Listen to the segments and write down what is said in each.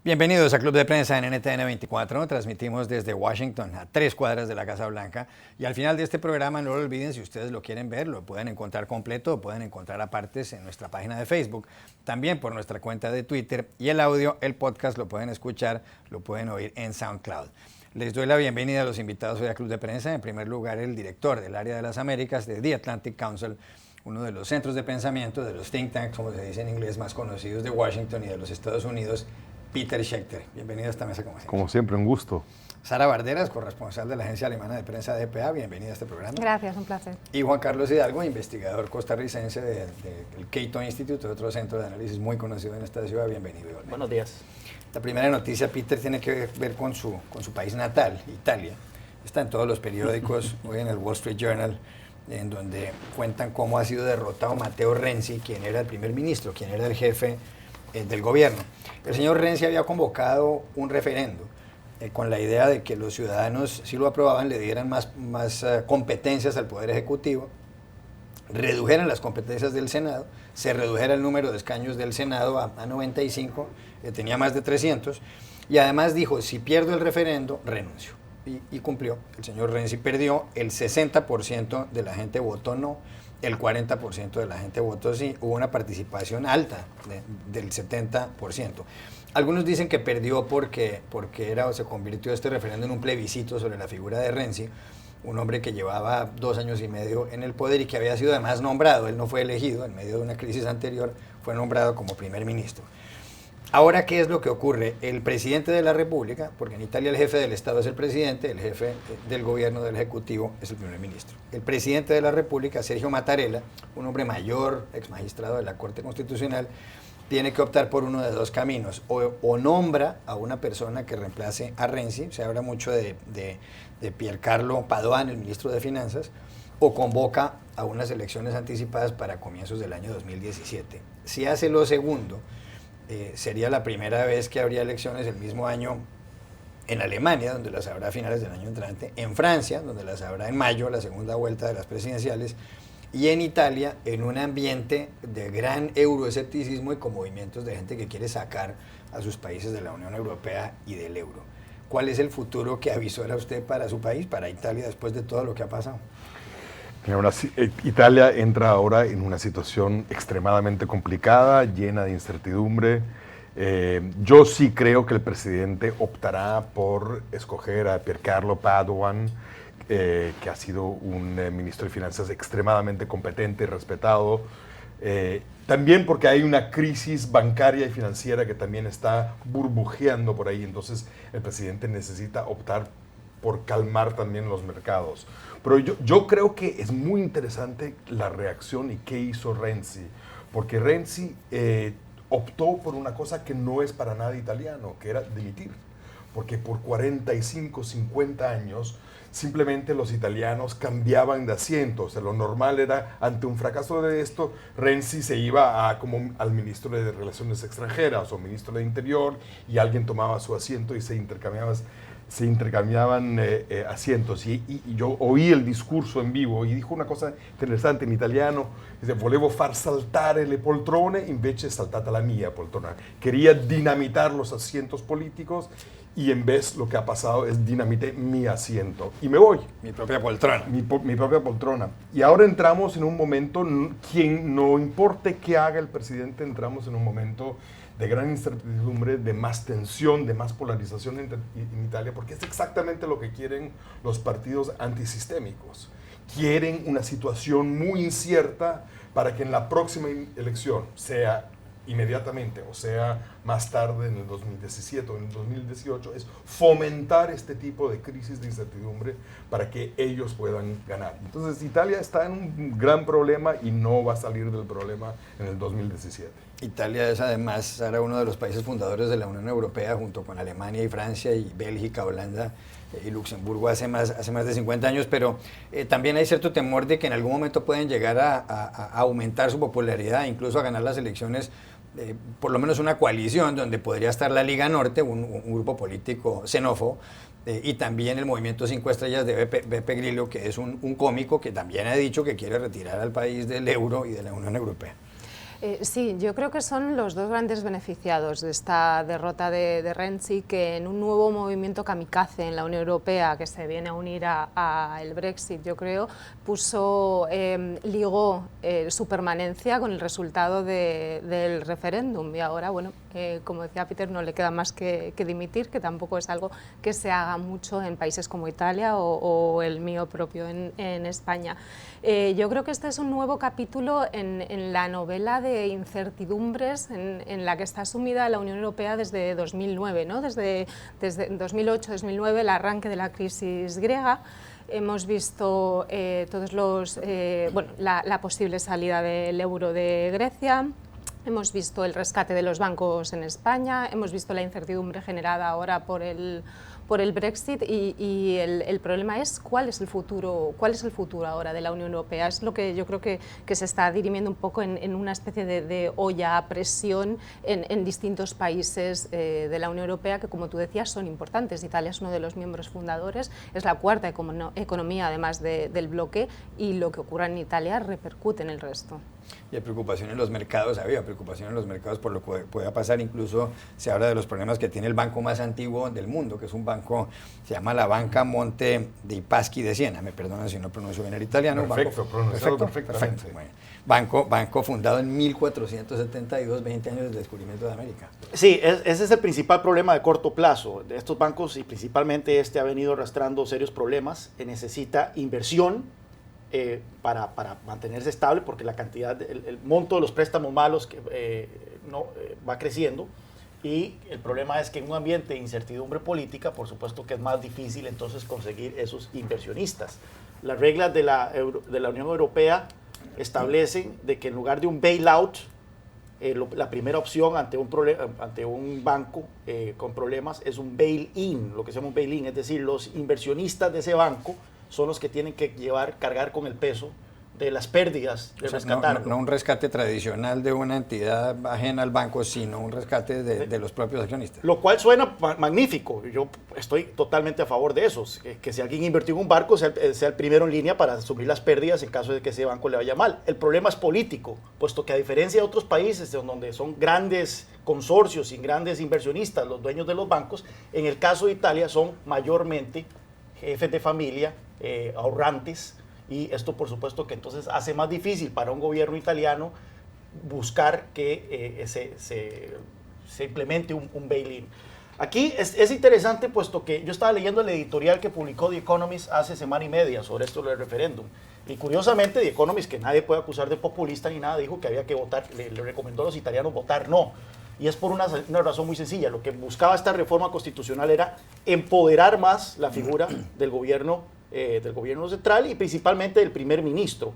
Bienvenidos a Club de Prensa en NTN 24. Transmitimos desde Washington, a 3 cuadras de la Casa Blanca. Y al final de este programa, no lo olviden, si ustedes lo quieren ver, lo pueden encontrar completo o pueden encontrar a partes en nuestra página de Facebook, también por nuestra cuenta de Twitter. Y el audio, el podcast, lo pueden escuchar, lo pueden oír en SoundCloud. Les doy la bienvenida a los invitados hoy a Club de Prensa. En primer lugar, el director del área de las Américas de The Atlantic Council, uno de los centros de pensamiento, de los think tanks, como se dice en inglés, más conocidos de Washington y de los Estados Unidos, Peter Schechter. Bienvenido a esta mesa, como siempre. Como siempre, un gusto. Sara Barderas, corresponsal de la agencia alemana de prensa DPA, bienvenida a este programa. Gracias, un placer. Y Juan Carlos Hidalgo, investigador costarricense del Cato Institute, otro centro de análisis muy conocido en esta ciudad. Bienvenido. Buenos días. La primera noticia, Peter, tiene que ver con su país natal, Italia. Está en todos los periódicos, hoy en el Wall Street Journal, en donde cuentan cómo ha sido derrotado Matteo Renzi, quien era el primer ministro, quien era el jefe del gobierno. El señor Renzi había convocado un referendo con la idea de que los ciudadanos, si lo aprobaban, le dieran más competencias al Poder Ejecutivo, redujeran las competencias del Senado, se redujera el número de escaños del Senado a 95, tenía más de 300, y además dijo, si pierdo el referendo, renuncio. Y cumplió. El señor Renzi perdió, el 60% de la gente votó no, el 40% de la gente votó sí, hubo una participación alta del 70%. Algunos dicen que perdió porque se convirtió este referendo en un plebiscito sobre la figura de Renzi, un hombre que llevaba 2 años y medio en el poder y que había sido además nombrado, él no fue elegido, en medio de una crisis anterior, fue nombrado como primer ministro. Ahora, ¿qué es lo que ocurre? El presidente de la República, porque en Italia el jefe del Estado es el presidente, el jefe del gobierno, del Ejecutivo, es el primer ministro. El presidente de la República, Sergio Mattarella, un hombre mayor, ex magistrado de la Corte Constitucional, tiene que optar por uno de dos caminos. O nombra a una persona que reemplace a Renzi, se habla mucho de Piercarlo Padoan, el ministro de Finanzas, o convoca a unas elecciones anticipadas para comienzos del año 2017. Si hace lo segundo, sería la primera vez que habría elecciones el mismo año en Alemania, donde las habrá a finales del año entrante, en Francia, donde las habrá en mayo, la segunda vuelta de las presidenciales, y en Italia, en un ambiente de gran euroescepticismo y con movimientos de gente que quiere sacar a sus países de la Unión Europea y del euro. ¿Cuál es el futuro que avisora usted para su país, para Italia, después de todo lo que ha pasado? Italia entra ahora en una situación extremadamente complicada, llena de incertidumbre. Yo sí creo que el presidente optará por escoger a Piercarlo Padoan, que ha sido un ministro de Finanzas extremadamente competente y respetado. También porque hay una crisis bancaria y financiera que también está burbujeando por ahí. Entonces el presidente necesita optar por calmar también los mercados. Pero yo creo que es muy interesante la reacción y qué hizo Renzi, porque Renzi optó por una cosa que no es para nada italiano, que era dimitir, porque por 45, 50 años simplemente los italianos cambiaban de asiento. O sea, lo normal era, ante un fracaso de esto, Renzi se iba como al ministro de Relaciones Extranjeras o ministro de Interior y alguien tomaba su asiento y se intercambiaban asientos. Y yo oí el discurso en vivo y dijo una cosa interesante en italiano, dice, volevo far saltare le poltrone invece saltata la mia poltrona. Quería dinamitar los asientos políticos y en vez lo que ha pasado es dinamité mi asiento y me voy. Mi propia poltrona. Mi propia poltrona. Y ahora entramos en un momento, quien no importe qué haga el presidente, entramos en un momento de gran incertidumbre, de más tensión, de más polarización en Italia, porque es exactamente lo que quieren los partidos antisistémicos. Quieren una situación muy incierta para que en la próxima elección, sea inmediatamente o sea más tarde en el 2017 o en el 2018, es fomentar este tipo de crisis de incertidumbre para que ellos puedan ganar. Entonces Italia está en un gran problema y no va a salir del problema en el 2017. Italia es además ahora uno de los países fundadores de la Unión Europea, junto con Alemania y Francia y Bélgica, Holanda y Luxemburgo hace más de 50 años, pero también hay cierto temor de que en algún momento pueden llegar a aumentar su popularidad, incluso a ganar las elecciones, por lo menos una coalición donde podría estar la Liga Norte, un grupo político xenófobo, y también el Movimiento 5 Estrellas de Beppe Grillo, que es un cómico que también ha dicho que quiere retirar al país del euro y de la Unión Europea. Sí, yo creo que son los dos grandes beneficiados de esta derrota de Renzi, que en un nuevo movimiento kamikaze en la Unión Europea que se viene a unir al Brexit, yo creo, ligó su permanencia con el resultado del referéndum, y ahora, bueno, como decía Peter, no le queda más que dimitir, que tampoco es algo que se haga mucho en países como Italia o el mío propio en España. Yo creo que este es un nuevo capítulo en la novela de incertidumbres en la que está sumida la Unión Europea desde 2009, ¿no? Desde 2008-2009, el arranque de la crisis griega. Hemos visto la posible salida del euro de Grecia. Hemos visto el rescate de los bancos en España, hemos visto la incertidumbre generada ahora por el Brexit y el problema es cuál es el futuro ahora de la Unión Europea. Es lo que yo creo que se está dirimiendo un poco en una especie de olla a presión en distintos países de la Unión Europea que, como tú decías, son importantes. Italia es uno de los miembros fundadores, es la cuarta economía además del bloque, y lo que ocurra en Italia repercute en el resto. Y hay preocupación en los mercados, había preocupación en los mercados por lo que pueda pasar. Incluso se habla de los problemas que tiene el banco más antiguo del mundo, que es un banco, se llama la Banca Monte dei Paschi de Siena, me perdonan si no pronuncio bien el italiano. Perfecto, pronunciado perfectamente. Bueno, banco fundado en 1472, 20 años del descubrimiento de América. Sí, ese es el principal problema de corto plazo de estos bancos, y principalmente ha venido arrastrando serios problemas. Necesita inversión para mantenerse estable, porque la cantidad, el monto de los préstamos malos va creciendo, y el problema es que en un ambiente de incertidumbre política, por supuesto que es más difícil entonces conseguir esos inversionistas. Las reglas de la Unión Europea establecen de que en lugar de un bailout, la primera opción ante un banco con problemas es un bail-in, lo que se llama un bail-in, es decir, los inversionistas de ese banco son los que tienen que cargar con el peso de las pérdidas de rescatarlo. No un rescate tradicional de una entidad ajena al banco, sino un rescate de los propios accionistas. Lo cual suena magnífico. Yo estoy totalmente a favor de eso. Que si alguien invirtió en un barco, sea el primero en línea para asumir las pérdidas en caso de que ese banco le vaya mal. El problema es político, puesto que a diferencia de otros países donde son grandes consorcios y grandes inversionistas los dueños de los bancos, en el caso de Italia son mayormente jefes de familia, ahorrantes, y esto por supuesto que entonces hace más difícil para un gobierno italiano buscar que se implemente un bail-in. Aquí es interesante, puesto que yo estaba leyendo el editorial que publicó The Economist hace semana y media sobre esto del referéndum, y curiosamente The Economist, que nadie puede acusar de populista ni nada, dijo que había que votar, le recomendó a los italianos votar no. Y es por una razón muy sencilla. Lo que buscaba esta reforma constitucional era empoderar más la figura del gobierno central, y principalmente del primer ministro.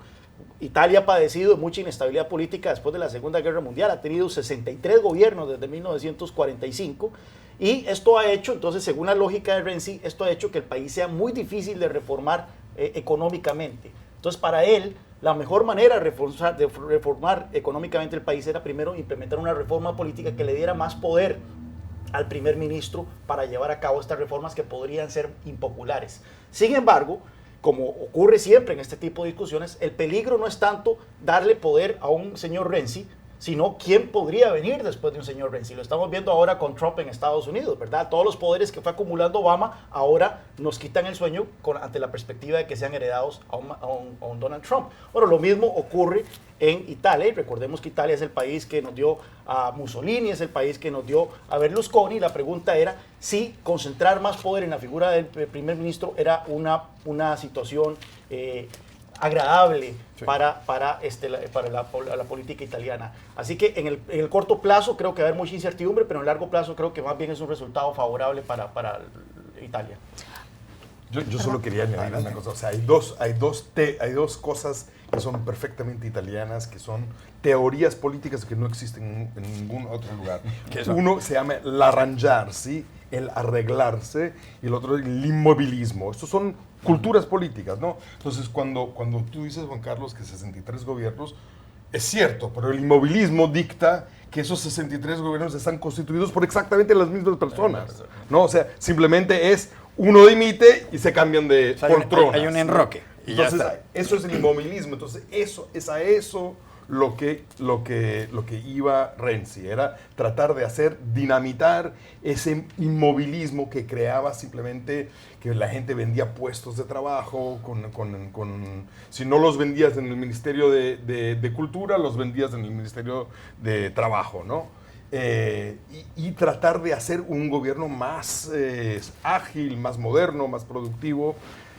Italia ha padecido de mucha inestabilidad política después de la Segunda Guerra Mundial, ha tenido 63 gobiernos desde 1945, y esto ha hecho, entonces, según la lógica de Renzi, esto ha hecho que el país sea muy difícil de reformar económicamente. Entonces, para él, la mejor manera de reformar económicamente el país era primero implementar una reforma política que le diera más poder al primer ministro para llevar a cabo estas reformas que podrían ser impopulares. Sin embargo, como ocurre siempre en este tipo de discusiones, el peligro no es tanto darle poder a un señor Renzi, sino quién podría venir después de un señor Renzi. Lo estamos viendo ahora con Trump en Estados Unidos, ¿verdad? Todos los poderes que fue acumulando Obama ahora nos quitan el sueño ante la perspectiva de que sean heredados a un Donald Trump. Bueno, lo mismo ocurre en Italia, y recordemos que Italia es el país que nos dio a Mussolini, es el país que nos dio a Berlusconi. La pregunta era si concentrar más poder en la figura del primer ministro era una situación agradable, sí, para la política italiana. Así que en el corto plazo creo que va a haber mucha incertidumbre, pero en el largo plazo creo que más bien es un resultado favorable para Italia. Yo solo quería añadir una cosa. O sea, hay dos cosas que son perfectamente italianas, que son teorías políticas que no existen en ningún otro lugar. Uno se llama l'arrangiarsi, el arreglarse, y el otro el inmovilismo. Estos son culturas políticas, ¿no? Entonces, cuando tú dices, Juan Carlos, que 63 gobiernos, es cierto, pero el inmovilismo dicta que esos 63 gobiernos están constituidos por exactamente las mismas personas, ¿no? O sea, simplemente es uno dimite y se cambian de poltronas. Hay un enroque. Entonces, eso es el inmovilismo. Entonces, eso es a eso lo que iba Renzi, era tratar de dinamitar ese inmovilismo que creaba simplemente que la gente vendía puestos de trabajo, si no los vendías en el Ministerio de Cultura, los vendías en el Ministerio de Trabajo, ¿no? Y tratar de hacer un gobierno más ágil, más moderno, más productivo.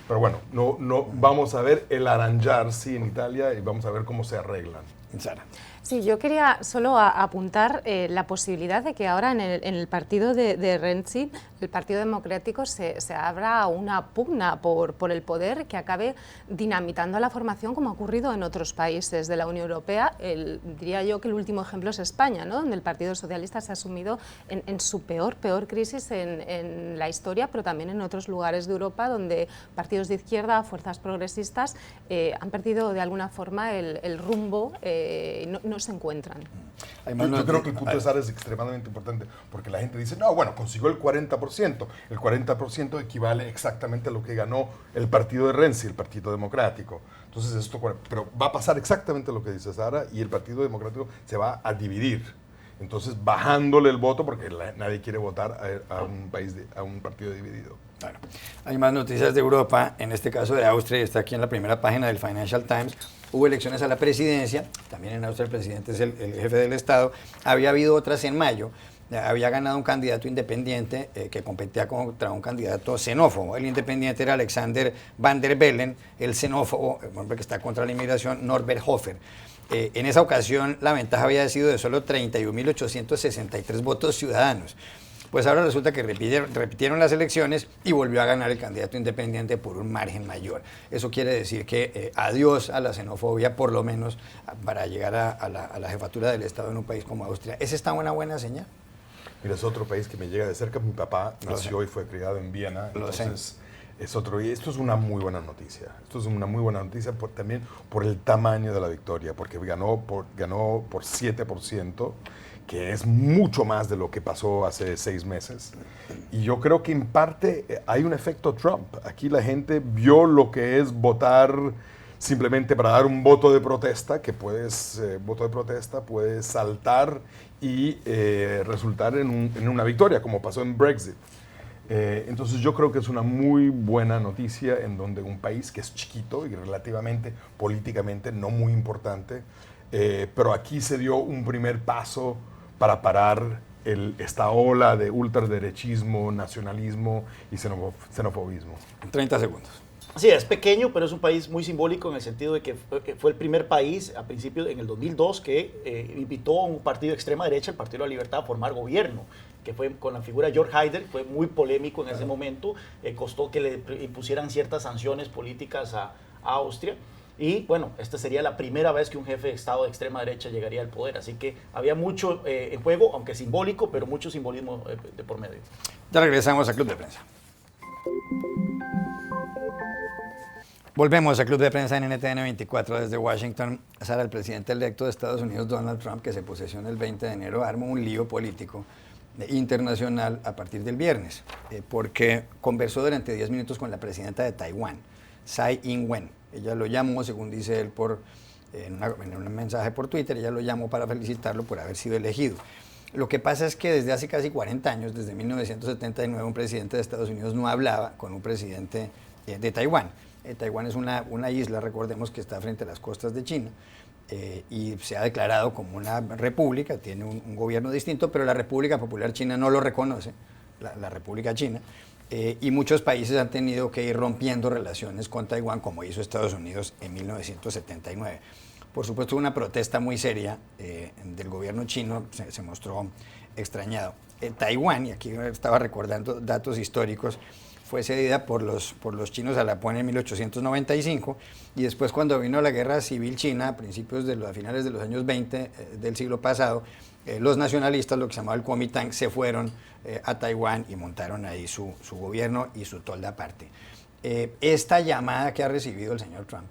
Pero bueno, no vamos a ver el arranjarse en Italia y vamos a ver cómo se arreglan. Sara. Sí, yo quería solo apuntar la posibilidad de que ahora en el partido de Renzi, el Partido Democrático, se abra una pugna por el poder que acabe dinamitando la formación, como ha ocurrido en otros países de la Unión Europea. Diría yo que el último ejemplo es España, ¿no?, donde el Partido Socialista se ha sumido en su peor crisis en la historia, pero también en otros lugares de Europa donde partidos de izquierda, fuerzas progresistas, han perdido de alguna forma el rumbo, no se encuentran. Yo creo que el punto de Sara es extremadamente importante, porque la gente dice, no, bueno, consiguió el 40%. El 40% equivale exactamente a lo que ganó el partido de Renzi, el Partido Democrático. Entonces, pero va a pasar exactamente lo que dice Sara, y el Partido Democrático se va a dividir. Entonces, bajándole el voto, porque nadie quiere votar a un partido dividido. Claro. Hay más noticias de Europa, en este caso de Austria, y está aquí en la primera página del Financial Times. Hubo elecciones a la presidencia, también en Austria el presidente es el jefe del Estado. Había habido otras en mayo. Había ganado un candidato independiente que competía contra un candidato xenófobo. El independiente era Alexander Van der Bellen, el xenófobo, el hombre que está contra la inmigración, Norbert Hofer. En esa ocasión la ventaja había sido de solo 31.863 votos ciudadanos. Pues ahora resulta que repitieron las elecciones y volvió a ganar el candidato independiente por un margen mayor. Eso quiere decir que adiós a la xenofobia, por lo menos para llegar a la jefatura del Estado en un país como Austria. ¿Esa está una buena señal? Mira, es otro país que me llega de cerca. Mi papá nació y fue criado en Viena. Entonces, es otro. Y esto es una muy buena noticia. Esto es una muy buena noticia también por el tamaño de la victoria, porque ganó por 7%. Que es mucho más de lo que pasó hace 6 meses. Y yo creo que en parte hay un efecto Trump. Aquí la gente vio lo que es votar simplemente para dar un voto de protesta, que voto de protesta puede saltar y resultar en una victoria, como pasó en Brexit. Entonces yo creo que es una muy buena noticia en donde un país que es chiquito y relativamente políticamente no muy importante, pero aquí se dio un primer paso para parar esta ola de ultraderechismo, nacionalismo y xenofobismo. 30 segundos. Sí, es pequeño, pero es un país muy simbólico en el sentido de que fue el primer país a principios, en el 2002, que invitó a un partido de extrema derecha, el Partido de la Libertad, a formar gobierno, que fue con la figura de Jörg Haider. Fue muy polémico en ese momento, costó que le impusieran ciertas sanciones políticas a Austria. Y bueno, esta sería la primera vez que un jefe de Estado de extrema derecha llegaría al poder. Así que había mucho en juego, aunque simbólico, pero mucho simbolismo de por medio. Ya regresamos a Club de Prensa. Volvemos a Club de Prensa en NTN 24 desde Washington. Sara, el presidente electo de Estados Unidos, Donald Trump, que se posesiona el 20 de enero, armó un lío político internacional a partir del viernes, porque conversó durante 10 minutos con la presidenta de Taiwán, Tsai Ing-wen. Ella lo llamó, según dice él, en un mensaje por Twitter, ella lo llamó para felicitarlo por haber sido elegido. Lo que pasa es que desde hace casi 40 años, desde 1979, un presidente de Estados Unidos no hablaba con un presidente de Taiwán. Taiwán es una isla, recordemos, que está frente a las costas de China, y se ha declarado como una república, tiene un gobierno distinto, pero la República Popular China no lo reconoce, la República China. Y muchos países han tenido que ir rompiendo relaciones con Taiwán, como hizo Estados Unidos en 1979. Por supuesto, una protesta muy seria del gobierno chino se mostró extrañado. Taiwán, y aquí estaba recordando datos históricos, fue cedida por los chinos a Japón en 1895, y después, cuando vino la guerra civil china a finales de los años 20 del siglo pasado, los nacionalistas, lo que se llamaba el Kuomintang, se fueron a Taiwán y montaron ahí su gobierno y su tolda aparte. Esta llamada que ha recibido el señor Trump,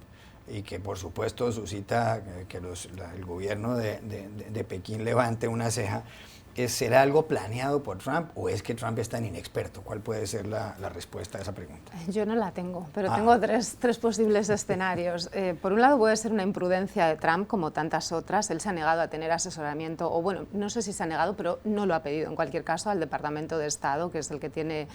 y que por supuesto suscita que el gobierno de Pekín levante una ceja, ¿será algo planeado por Trump o es que Trump es tan inexperto? ¿Cuál puede ser la respuesta a esa pregunta? Yo no la tengo, pero tengo tres posibles escenarios. Por un lado puede ser una imprudencia de Trump, como tantas otras. Él se ha negado a tener asesoramiento, o bueno, no sé si se ha negado, pero no lo ha pedido. En cualquier caso, al Departamento de Estado, que es el que tiene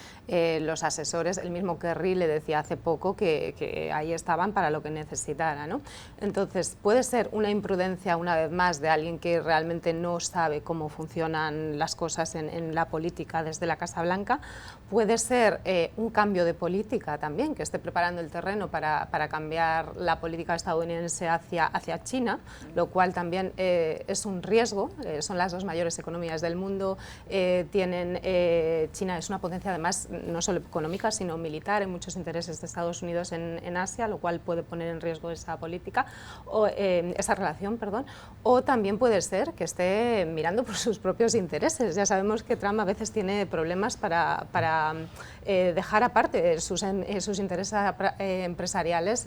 los asesores, el mismo Kerry le decía hace poco que ahí estaban para lo que necesitara, ¿no? Entonces, puede ser una imprudencia, una vez más, de alguien que realmente no sabe cómo funcionan las cosas en la política desde la Casa Blanca. Puede ser un cambio de política también, que esté preparando el terreno para cambiar la política estadounidense hacia China, lo cual también es un riesgo. Son las dos mayores economías del mundo. China es una potencia, además, no solo económica, sino militar, en muchos intereses de Estados Unidos en Asia, lo cual puede poner en riesgo esa política, o esa relación, perdón. O también puede ser que esté mirando por sus propios intereses. Ya sabemos que Trump a veces tiene problemas para dejar aparte sus intereses empresariales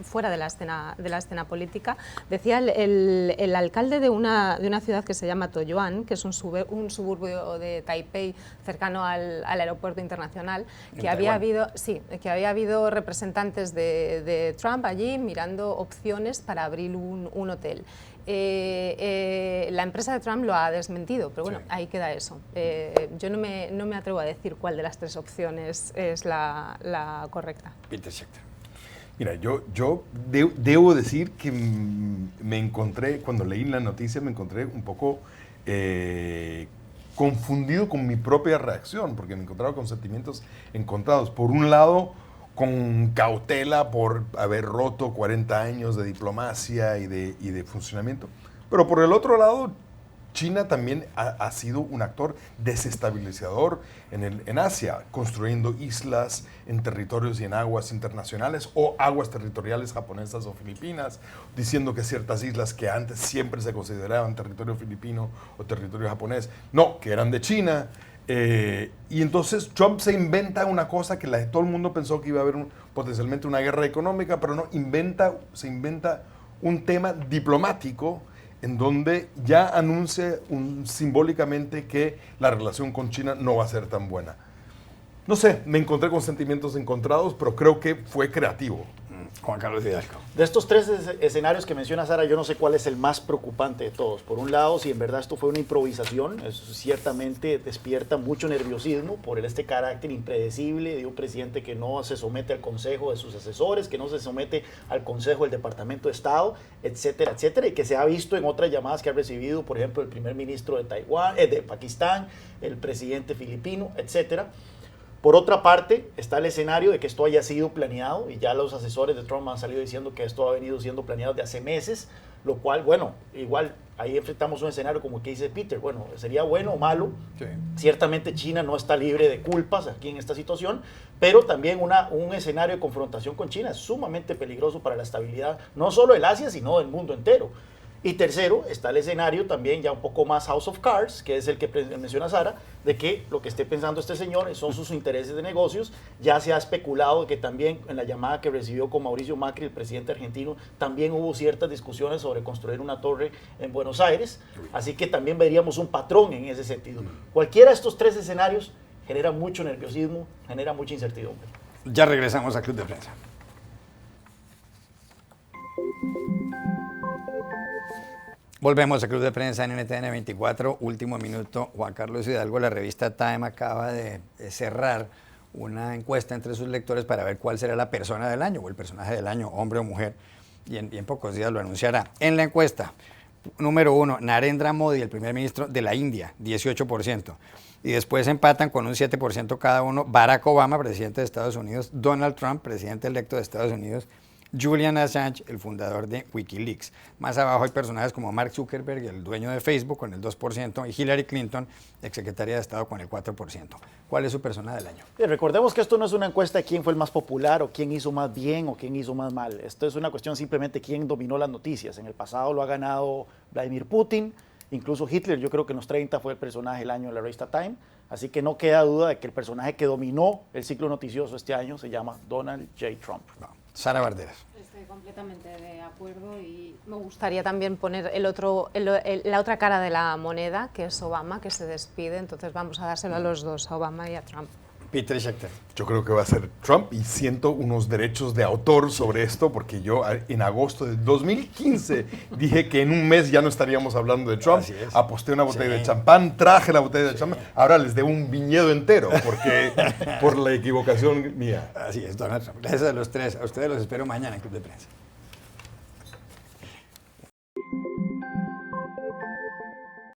fuera de la escena política. Decía el alcalde de una ciudad que se llama Taoyuan, que es un suburbio de Taipei cercano al aeropuerto internacional, que había habido representantes de Trump allí mirando opciones para abrir un hotel. La empresa de Trump lo ha desmentido, pero bueno, ahí queda eso. Yo no me atrevo a decir cuál de las tres opciones es la correcta. Peter Schachter. Mira, yo debo decir que me encontré, cuando leí la noticia, me encontré un poco confundido con mi propia reacción, porque me encontraba con sentimientos encontrados. Por un lado, con cautela por haber roto 40 años de diplomacia y de funcionamiento. Pero por el otro lado, China también ha sido un actor desestabilizador en Asia, construyendo islas en territorios y en aguas internacionales o aguas territoriales japonesas o filipinas, diciendo que ciertas islas que antes siempre se consideraban territorio filipino o territorio japonés, no, que eran de China. Y entonces Trump se inventa una cosa que todo el mundo pensó que iba a haber potencialmente una guerra económica, pero no, se inventa un tema diplomático en donde ya anuncia simbólicamente que la relación con China no va a ser tan buena. No sé, me encontré con sentimientos encontrados, pero creo que fue creativo. Juan Carlos Hidalgo. De estos tres escenarios que menciona Sara, yo no sé cuál es el más preocupante de todos. Por un lado, si en verdad esto fue una improvisación, eso ciertamente despierta mucho nerviosismo por este carácter impredecible de un presidente que no se somete al consejo de sus asesores, que no se somete al consejo del Departamento de Estado, etcétera, etcétera, y que se ha visto en otras llamadas que ha recibido, por ejemplo, el primer ministro de de Pakistán, el presidente filipino, etcétera. Por otra parte, está el escenario de que esto haya sido planeado, y ya los asesores de Trump han salido diciendo que esto ha venido siendo planeado de hace meses, lo cual, bueno, igual ahí enfrentamos un escenario como que dice Peter, bueno, sería bueno o malo. Sí. Ciertamente China no está libre de culpas aquí en esta situación, pero también un escenario de confrontación con China es sumamente peligroso para la estabilidad, no solo del Asia, sino del mundo entero. Y tercero, está el escenario también ya un poco más House of Cards, que es el que menciona Sara, de que lo que esté pensando este señor son sus intereses de negocios. Ya se ha especulado que también en la llamada que recibió con Mauricio Macri, el presidente argentino, también hubo ciertas discusiones sobre construir una torre en Buenos Aires. Así que también veríamos un patrón en ese sentido. Cualquiera de estos tres escenarios genera mucho nerviosismo, genera mucha incertidumbre. Ya regresamos a Club de Prensa. Volvemos a Club de Prensa en NTN 24, último minuto. Juan Carlos Hidalgo, la revista Time acaba de cerrar una encuesta entre sus lectores para ver cuál será la persona del año o el personaje del año, hombre o mujer, y en pocos días lo anunciará. En la encuesta, número 1, Narendra Modi, el primer ministro de la India, 18%. Y después empatan con un 7% cada uno, Barack Obama, presidente de Estados Unidos, Donald Trump, presidente electo de Estados Unidos, Julian Assange, el fundador de Wikileaks. Más abajo hay personajes como Mark Zuckerberg, el dueño de Facebook, con el 2%, y Hillary Clinton, exsecretaria de Estado, con el 4%. ¿Cuál es su persona del año? Recordemos que esto no es una encuesta de quién fue el más popular o quién hizo más bien o quién hizo más mal. Esto es una cuestión simplemente de quién dominó las noticias. En el pasado lo ha ganado Vladimir Putin, incluso Hitler, yo creo que en los 30 fue el personaje del año en la revista Time. Así que no queda duda de que el personaje que dominó el ciclo noticioso este año se llama Donald J. Trump. No. Sara Barderas. Estoy completamente de acuerdo y me gustaría también poner la otra cara de la moneda, que es Obama, que se despide. Entonces vamos a dárselo a los dos, a Obama y a Trump. Peter Schechter. Yo creo que va a ser Trump y siento unos derechos de autor sobre esto porque yo en agosto de 2015 dije que en un mes ya no estaríamos hablando de Trump. Aposté una botella de champán, traje la botella de champán. Ahora les debo un viñedo entero porque por la equivocación mía. Así es, Donald Trump. Gracias a los tres. A ustedes los espero mañana en Club de Prensa.